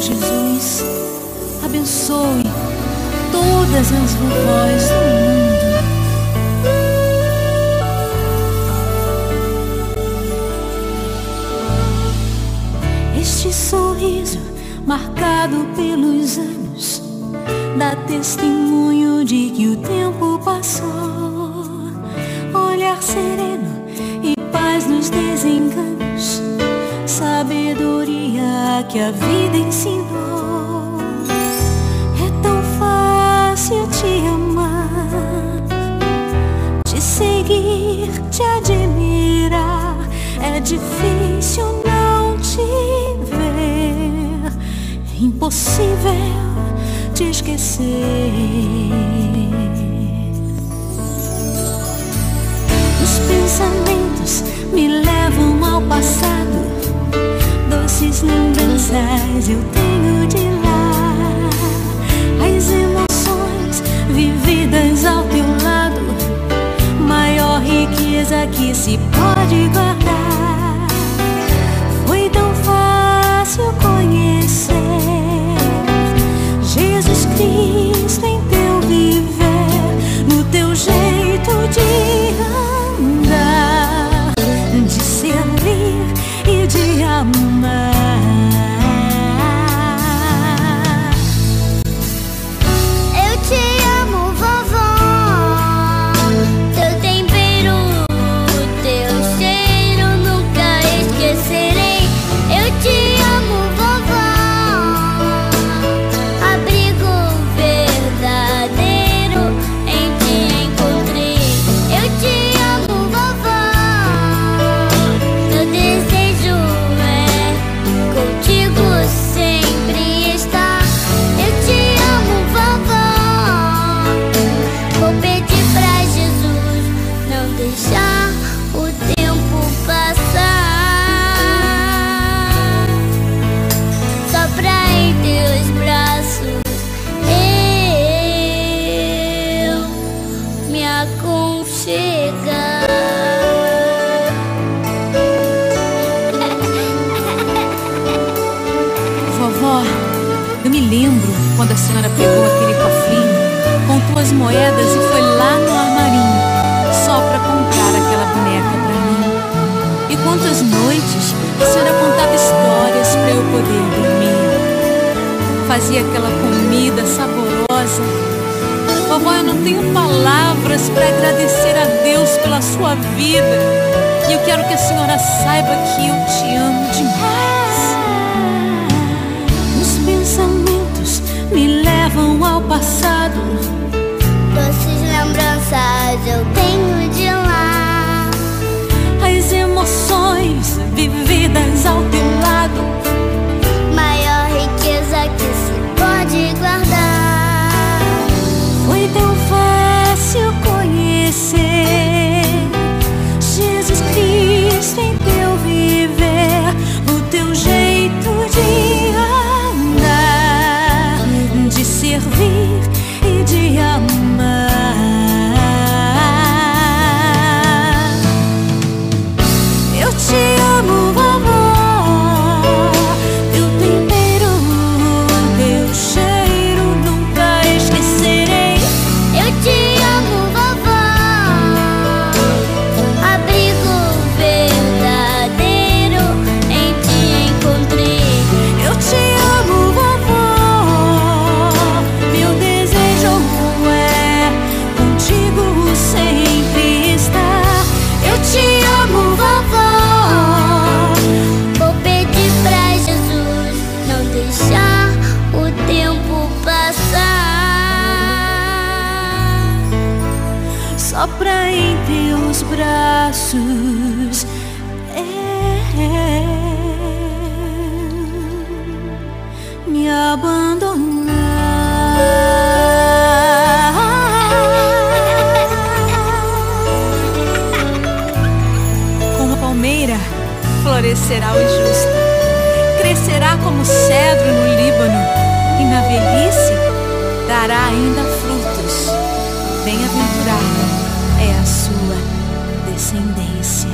Jesus, abençoe todas as vovós do mundo. Este sorriso marcado pelos anos dá testemunho de que o tempo passou. Olhar sereno e paz nos desenganos, sabedoria que a vida ensinou. É tão fácil te amar, te seguir, te admirar. É difícil não te ver, impossível te esquecer. Os pensamentos me levam ao passado, doces lembranças eu tenho de lá. As emoções vividas ao teu lado, maior riqueza que se pode guardar. Foi tão fácil conhecer Jesus Cristo em teu viver, no teu jeito de andar, de servir e de amar. Eu te amo, vovó. Teu tempero, teu cheiro nunca esquecerei. Eu te amo, vovó. Abrigo verdadeiro em ti encontrei. Eu te amo, vovó. Meu desejo é contigo sempre estar. Eu te amo, vovó. Vou pedir pra Jesus não deixar o tempo passar, só pra em teus braços eu me aconchegar. Vovó, eu me lembro quando a senhora pegou aquele cofrinho, contou as moedas e foi lá no armarinho só pra comprar aquela boneca pra mim. E quantas noites a senhora contava histórias pra eu poder dormir, fazia aquela comida saborosa. Vovó, eu não tenho palavras pra agradecer a Deus pela sua vida, e eu quero que a senhora saiba que eu te amo demais. Os pensamentos me levam ao passado, Doces lembranças eu tenho de lá. as emoções vividas ao teu lado, Maior riqueza que se pode guardar. foi tão fácil conhecer Jesus Cristo em teu viver, no teu jeito de andar, de servir e de amar. Eu te amo, vovó. Teu tempero, teu cheiro nunca esquecerei. Eu te amo, vovó. Abrigo verdadeiro em ti encontrei. Eu te amo, vovó. Meu desejo é contigo sempre estar. Eu te amo, vovó. Vou pedir pra Jesus não deixar o tempo passar, Só pra em teus braços me abandonar. Como a palmeira florescerá o justo, crescerá como cedro no Líbano, e na velhice dará ainda frutos. Bem-aventurada é a sua descendência.